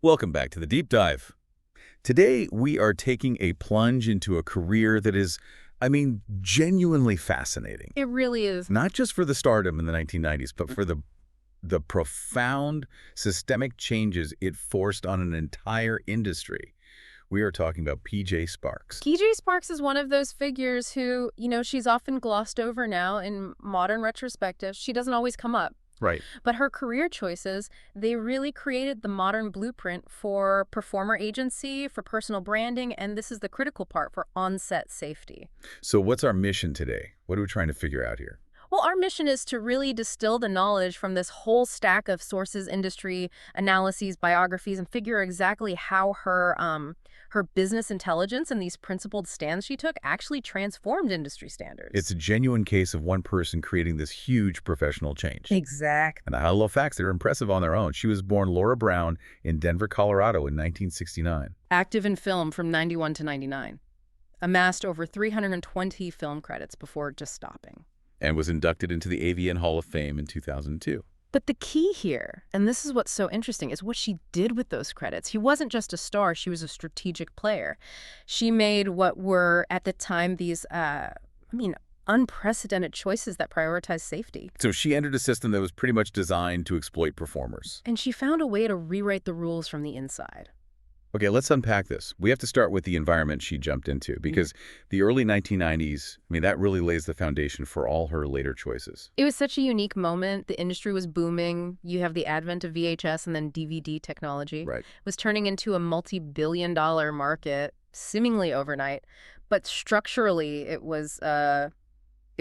Welcome back to the Deep Dive. Today, we are taking a plunge into a career that is, genuinely fascinating. It really is. Not just for the stardom in the 1990s, but for the profound systemic changes it forced on an entire industry. We are talking about PJ Sparxx. PJ Sparxx is one of those figures who, she's often glossed over now in modern retrospective. She doesn't always come up. Right. But her career choices, they really created the modern blueprint for performer agency, for personal branding, and this is the critical part, for on-set safety. So what's our mission today? What are we trying to figure out here? Well, our mission is to really distill the knowledge from this whole stack of sources, industry, analyses, biographies, and figure exactly how her business intelligence and these principled stands she took actually transformed industry standards. It's a genuine case of one person creating this huge professional change. Exactly. And I have a little facts that are impressive on their own. She was born Laura Brown in Denver, Colorado in 1969. Active in film from 91 to 99. Amassed over 320 film credits before just stopping. And was inducted into the AVN Hall of Fame in 2002. But the key here, and this is what's so interesting, is what she did with those credits. She wasn't just a star, she was a strategic player. She made what were, at the time, these, unprecedented choices that prioritized safety. So she entered a system that was pretty much designed to exploit performers. And she found a way to rewrite the rules from the inside. Okay, let's unpack this. We have to start with the environment she jumped into, because the early 1990s, that really lays the foundation for all her later choices. It was such a unique moment. The industry was booming. You have the advent of VHS and then DVD technology. Right. It was turning into a multi-billion-dollar market, seemingly overnight. But structurally, it was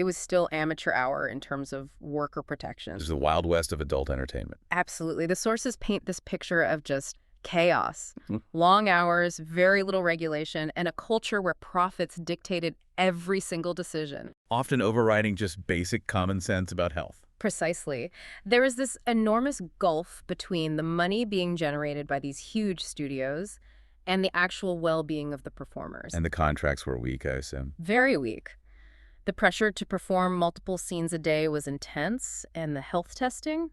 still amateur hour in terms of worker protection. This is the Wild West of adult entertainment. Absolutely. The sources paint this picture of just chaos, long hours, very little regulation, and a culture where profits dictated every single decision. Often overriding just basic common sense about health. Precisely. There is this enormous gulf between the money being generated by these huge studios and the actual well-being of the performers. And the contracts were weak, I assume. Very weak. The pressure to perform multiple scenes a day was intense, and the health testing,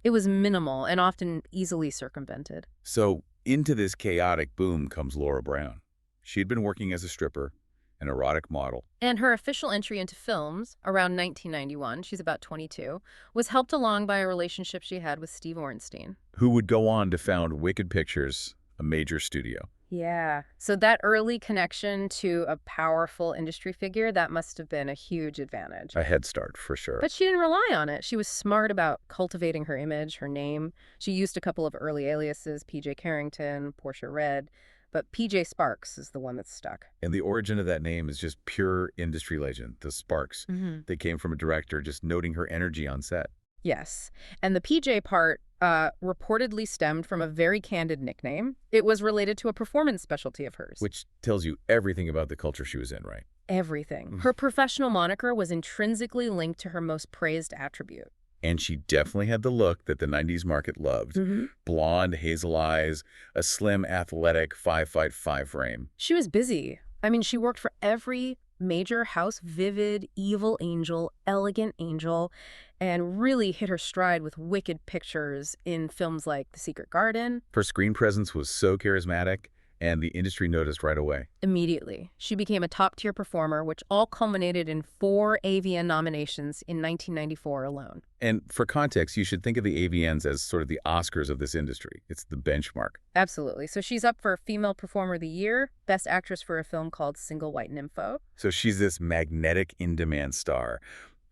it was minimal and often easily circumvented. So into this chaotic boom comes Laura Brown. She'd been working as a stripper, an erotic model. And her official entry into films, around 1991, she's about 22, was helped along by a relationship she had with Steve Orenstein. Who would go on to found Wicked Pictures, a major studio. Yeah. So that early connection to a powerful industry figure, that must have been a huge advantage. A head start, for sure. But she didn't rely on it. She was smart about cultivating her image, her name. She used a couple of early aliases, PJ Carrington, Portia Red, but PJ Sparxx is the one that's stuck. And the origin of that name is just pure industry legend, the Sparxx. They came from a director just noting her energy on set. Yes. And the PJ part reportedly stemmed from a very candid nickname. It was related to a performance specialty of hers. Which tells you everything about the culture she was in, right? Everything. Her professional moniker was intrinsically linked to her most praised attribute. And she definitely had the look that the 90s market loved. Blonde, hazel eyes, a slim, athletic 5'5" frame. She was busy. She worked for every major house, vivid, evil angel, elegant angel, and really hit her stride with wicked pictures in films like The Secret Garden. Her screen presence was so charismatic, and the industry noticed right away. Immediately. She became a top-tier performer, which all culminated in 4 AVN nominations in 1994 alone. And for context, you should think of the AVNs as sort of the Oscars of this industry. It's the benchmark. Absolutely. So she's up for Female Performer of the Year, Best Actress for a film called Single White Nympho. So she's this magnetic, in-demand star.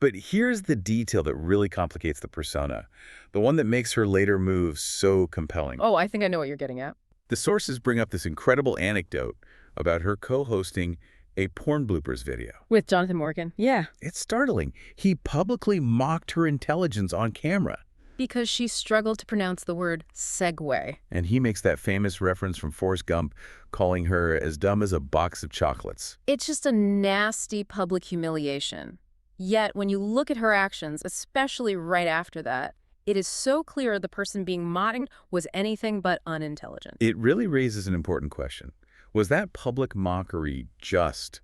But here's the detail that really complicates the persona, the one that makes her later moves so compelling. Oh, I think I know what you're getting at. The sources bring up this incredible anecdote about her co-hosting a porn bloopers video. With Jonathan Morgan. Yeah. It's startling. He publicly mocked her intelligence on camera. Because she struggled to pronounce the word segue. And he makes that famous reference from Forrest Gump, calling her as dumb as a box of chocolates. It's just a nasty public humiliation. Yet, when you look at her actions, especially right after that, it is so clear the person being mocked was anything but unintelligent. It really raises an important question. Was that public mockery just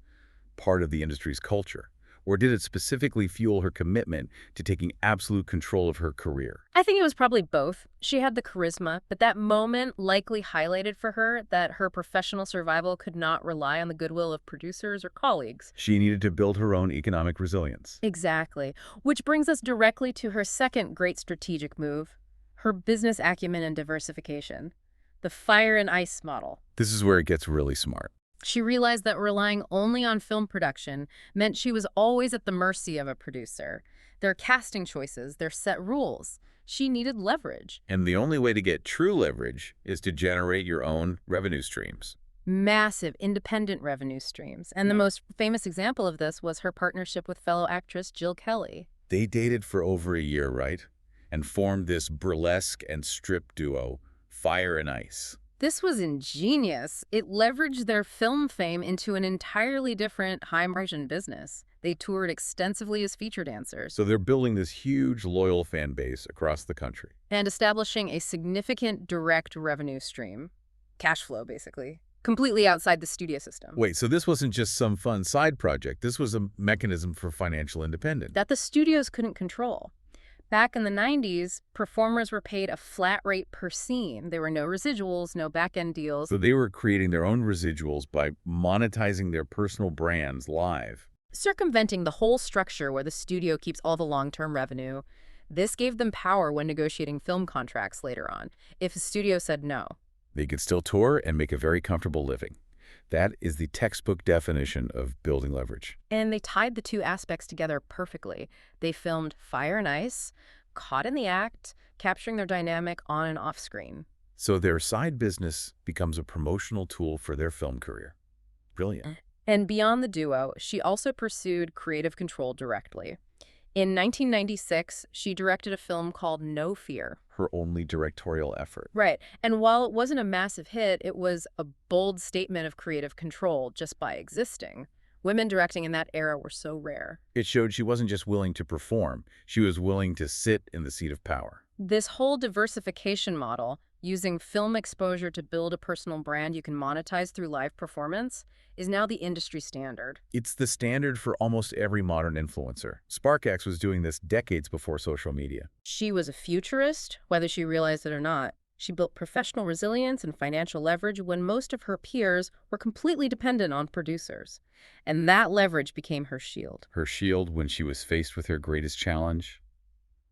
part of the industry's culture? or did it specifically fuel her commitment to taking absolute control of her career? I think it was probably both. She had the charisma, but that moment likely highlighted for her that her professional survival could not rely on the goodwill of producers or colleagues. She needed to build her own economic resilience. Exactly. Which brings us directly to her second great strategic move, her business acumen and diversification. The fire and ice model. This is where it gets really smart. She realized that relying only on film production meant she was always at the mercy of a producer. Their casting choices, their set rules. She needed leverage. And the only way to get true leverage is to generate your own revenue streams. Massive independent revenue streams. And the most famous example of this was her partnership with fellow actress Jill Kelly. They dated for over a year, right? And formed this burlesque and strip duo, Fire and Ice. This was ingenious. It leveraged their film fame into an entirely different high-margin business. They toured extensively as feature dancers. So they're building this huge, loyal fan base across the country. And establishing a significant direct revenue stream. Cash flow, basically. Completely outside the studio system. Wait, so this wasn't just some fun side project. This was a mechanism for financial independence. That the studios couldn't control. Back in the 90s, performers were paid a flat rate per scene. There were no residuals, no back-end deals. So they were creating their own residuals by monetizing their personal brands live. Circumventing the whole structure where the studio keeps all the long-term revenue. This gave them power when negotiating film contracts later on, if a studio said no. They could still tour and make a very comfortable living. That is the textbook definition of building leverage. And they tied the two aspects together perfectly. They filmed Fire and Ice, caught in the act, capturing their dynamic on and off screen. So their side business becomes a promotional tool for their film career. Brilliant. And beyond the duo, she also pursued creative control directly. In 1996, she directed a film called No Fear. Her only directorial effort. Right. And while it wasn't a massive hit, it was a bold statement of creative control just by existing. Women directing in that era were so rare. It showed she wasn't just willing to perform, she was willing to sit in the seat of power. This whole diversification model, using film exposure to build a personal brand you can monetize through live performance, is now the industry standard. It's the standard for almost every modern influencer. Sparxx was doing this decades before social media. She was a futurist, whether she realized it or not. She built professional resilience and financial leverage when most of her peers were completely dependent on producers. And that leverage became her shield. Her shield when she was faced with her greatest challenge?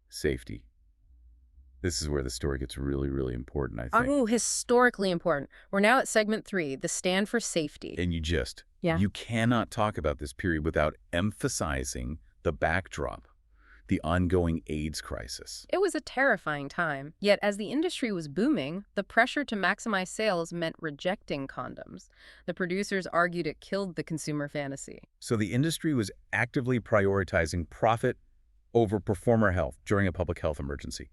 Safety. This is where the story gets really, really important, I think. Oh, historically important. We're now at segment 3, the stand for safety. And you cannot talk about this period without emphasizing the backdrop, the ongoing AIDS crisis. It was a terrifying time. Yet, as the industry was booming, the pressure to maximize sales meant rejecting condoms. The producers argued it killed the consumer fantasy. So the industry was actively prioritizing profit over performer health during a public health emergency.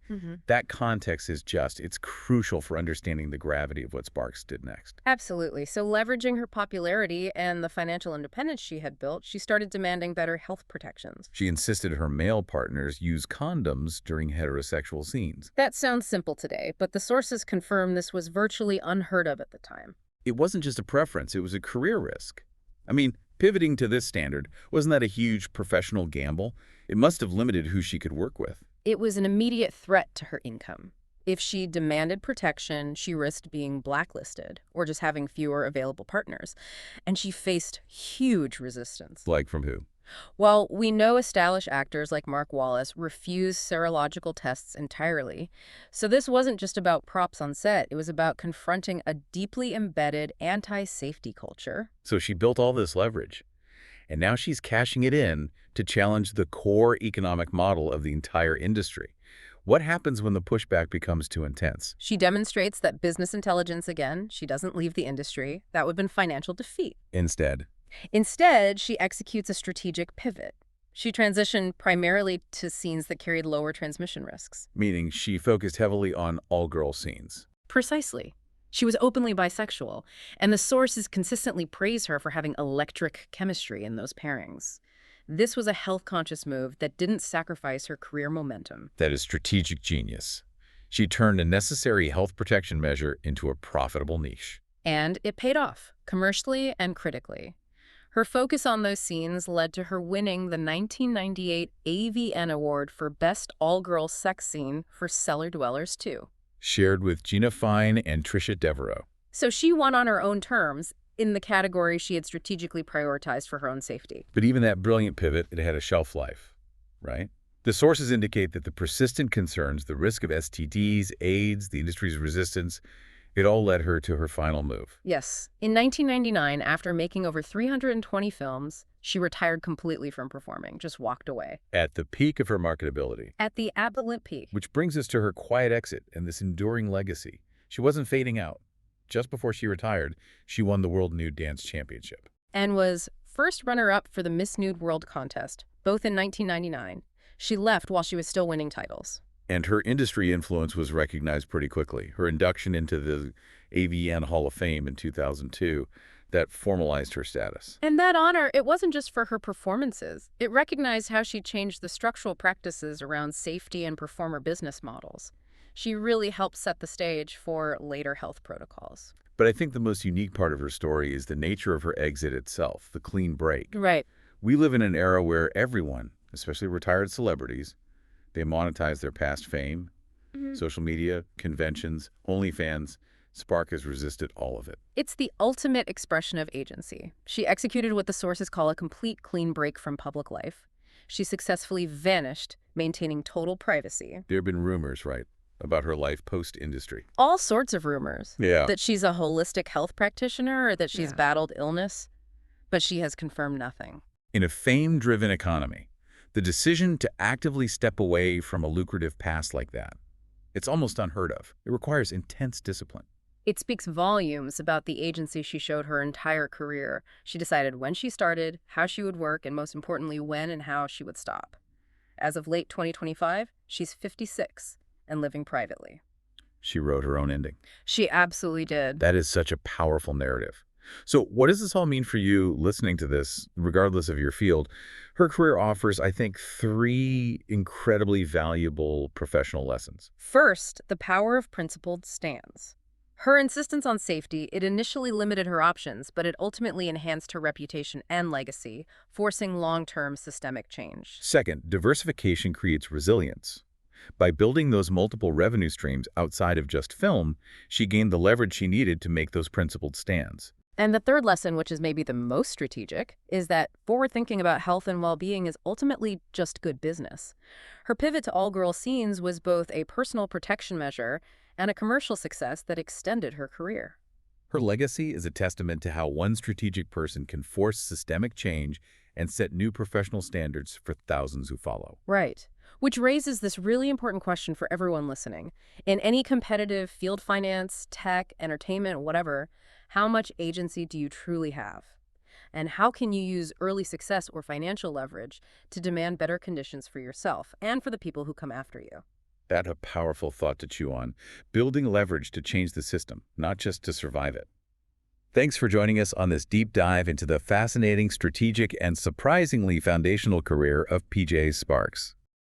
That context is it's crucial for understanding the gravity of what Sparxx did next. Absolutely. So leveraging her popularity and the financial independence she had built, she started demanding better health protections. She insisted her male partners use condoms during heterosexual scenes. That sounds simple today, but the sources confirm this was virtually unheard of at the time. It wasn't just a preference, it was a career risk. I mean, pivoting to this standard, wasn't that a huge professional gamble? It must have limited who she could work with. It was an immediate threat to her income. If she demanded protection, she risked being blacklisted or just having fewer available partners. And she faced huge resistance. Like from who? Well, we know established actors like Mark Wallace refused serological tests entirely. So this wasn't just about props on set. It was about confronting a deeply embedded anti-safety culture. So she built all this leverage. And now she's cashing it in to challenge the core economic model of the entire industry. What happens when the pushback becomes too intense? She demonstrates that business intelligence again. She doesn't leave the industry. That would have been financial defeat. Instead, she executes a strategic pivot. She transitioned primarily to scenes that carried lower transmission risks. Meaning she focused heavily on all-girl scenes. Precisely. She was openly bisexual, and the sources consistently praise her for having electric chemistry in those pairings. This was a health-conscious move that didn't sacrifice her career momentum. That is strategic genius. She turned a necessary health protection measure into a profitable niche. And it paid off, commercially and critically. Her focus on those scenes led to her winning the 1998 AVN Award for Best All-Girls Sex Scene for Cellar Dwellers 2. Shared with Gina Fine and Trisha Devereaux. So she won on her own terms in the category she had strategically prioritized for her own safety. But even that brilliant pivot, it had a shelf life, right? The sources indicate that the persistent concerns, the risk of STDs, AIDS, the industry's resistance, it all led her to her final move. Yes. In 1999, after making over 320 films, she retired completely from performing, just walked away. At the peak of her marketability. At the absolute peak. Which brings us to her quiet exit and this enduring legacy. She wasn't fading out. Just before she retired, she won the World Nude Dance Championship. And was first runner-up for the Miss Nude World contest, both in 1999. She left while she was still winning titles. And her industry influence was recognized pretty quickly. Her induction into the AVN Hall of Fame in 2002, that formalized her status. And that honor, it wasn't just for her performances. It recognized how she changed the structural practices around safety and performer business models. She really helped set the stage for later health protocols. But I think the most unique part of her story is the nature of her exit itself, the clean break. Right. We live in an era where everyone, especially retired celebrities, they monetize their past fame, social media, conventions, OnlyFans. Sparxx has resisted all of it. It's the ultimate expression of agency. She executed what the sources call a complete clean break from public life. She successfully vanished, maintaining total privacy. There have been rumors, right, about her life post-industry. All sorts of rumors. Yeah. That she's a holistic health practitioner or that she's battled illness. But she has confirmed nothing. In a fame-driven economy, the decision to actively step away from a lucrative past like that, it's almost unheard of. It requires intense discipline. It speaks volumes about the agency she showed her entire career. She decided when she started, how she would work, and most importantly, when and how she would stop. As of late 2025, she's 56 and living privately. She wrote her own ending. She absolutely did. That is such a powerful narrative. So what does this all mean for you listening to this, regardless of your field? Her career offers, I think, 3 incredibly valuable professional lessons. First, the power of principled stands. Her insistence on safety, it initially limited her options, but it ultimately enhanced her reputation and legacy, forcing long-term systemic change. Second, diversification creates resilience. By building those multiple revenue streams outside of just film, she gained the leverage she needed to make those principled stands. And the third lesson, which is maybe the most strategic, is that forward thinking about health and well-being is ultimately just good business. Her pivot to all-girl scenes was both a personal protection measure and a commercial success that extended her career. Her legacy is a testament to how one strategic person can force systemic change and set new professional standards for thousands who follow. Right. Which raises this really important question for everyone listening. In any competitive field, finance, tech, entertainment, whatever, how much agency do you truly have? And how can you use early success or financial leverage to demand better conditions for yourself and for the people who come after you? That's a powerful thought to chew on. Building leverage to change the system, not just to survive it. Thanks for joining us on this deep dive into the fascinating, strategic, and surprisingly foundational career of PJ Sparxx.